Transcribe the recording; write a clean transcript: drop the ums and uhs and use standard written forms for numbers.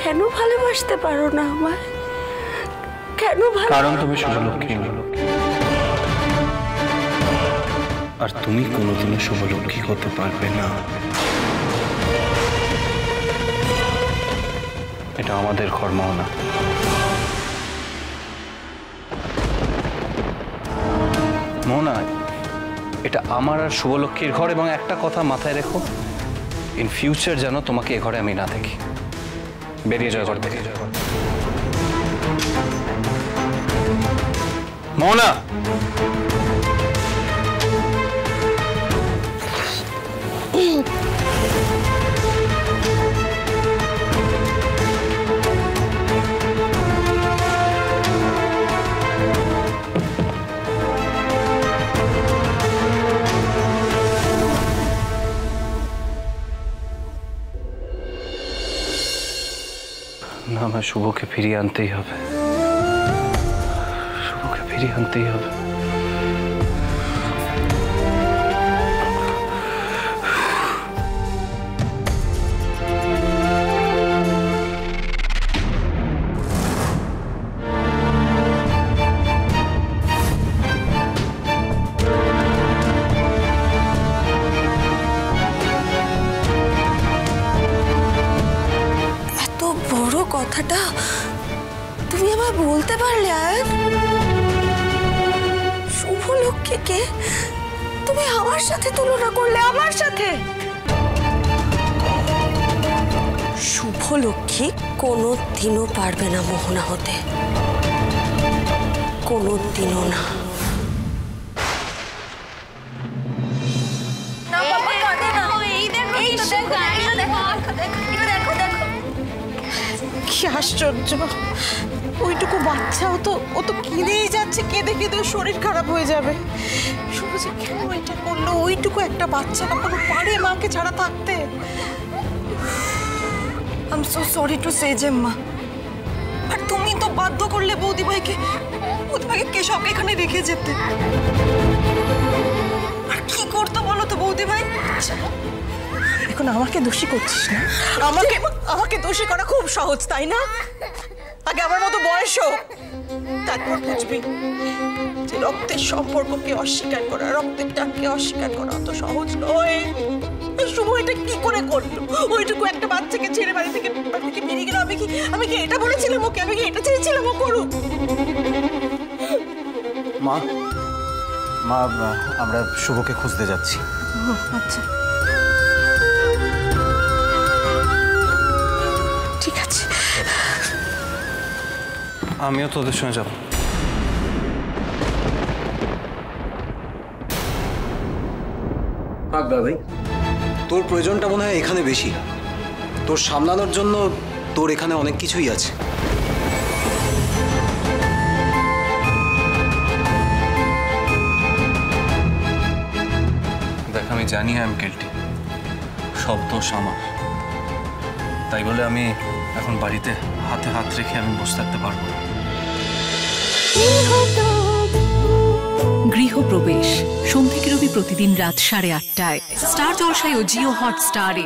কেন ভালোবাসতে পারো না আমায়? কেন? কারণ তুমি শুভলক্ষ্মী, আর তুমি কোনোদিনও শুভলক্ষ্মী হতে পারবে না। এটা আমাদের ঘর মোহনা। মোহনা, এটা আমার আর শুভলক্ষ্মীর ঘর, এবং একটা কথা মাথায় রেখো, ইন ফিউচার যেন তোমাকে এ ঘরে আমি না দেখি। বেরিয়ে যাও ঘর থেকে। মোহনা, না, আমার শুভকে ফিরিয়ে আনতেই হবে। শুভকে ফিরিয়ে আনতেই হবে। কথাটা তুমি আমায় বলতে পারলে? আয়ান, শুভলক্ষ্মীকে তুমি আমার সাথে তুলনা করলে? আমার সাথে? শুভলক্ষ্মী কোনোদিনও পারবে না মোহনা হতে, কোনোদিনও না। কি আশ্চর্য, ওইটুকু বাচ্চা, ও তো কেঁদেই যাচ্ছে, কেঁদে কেঁদে শরীর খারাপ হয়ে যাবে। শুধু যে কেন এটা করলো? ওইটুকু একটা বাচ্চা কখনো পারে মাকে ছাড়া থাকতে? I am so sorry to say যে মা, আর তুমি তো বাধ্য করলে বৌদিভাইকে কেশবকে এখানে রেখে যেতে। আর কি করতো বলো তো বৌদিভাই? এখন আমাকে দোষী করছিস না? আমাকে দোষী করা খুব সহজ, তাই না? আগে আমার মতো বয়স হোক, তারপর বুঝবি যে রক্তের সম্পর্ককে অস্বীকার করা, রক্তের টানকে অস্বীকার করা অত সহজ নয়। শুভ এটা কি করে করলো? ওইটুকু একটা বাচ্চাকে ছেড়ে বাড়ি থেকে বেরিয়ে গেল। আমি কি এটা বলেছিলাম ওকে? আমি কি এটা চেয়েছিলাম ও করুক? মা, আমরা শুভকে খুঁজতে যাচ্ছি। আচ্ছা, ঠিক আছে, আমিও তোদের সঙ্গে যাব। ভাই, তোর প্রয়োজনটা মনে হয় এখানে বেশি। তোর সামলানোর জন্য তোর এখানে অনেক কিছুই আছে। দেখ, আমি জানি আমি গিল্টি, সব দোষ আমার। তাই বলে আমি এখন বাড়িতে হাতে হাত রেখে আমি বসে থাকতে পারবো না। গৃহপ্রবেশ সোম থেকে রবি প্রতিদিন রাত 8:30টায় স্টার জলসায় ও জিও হটস্টারে।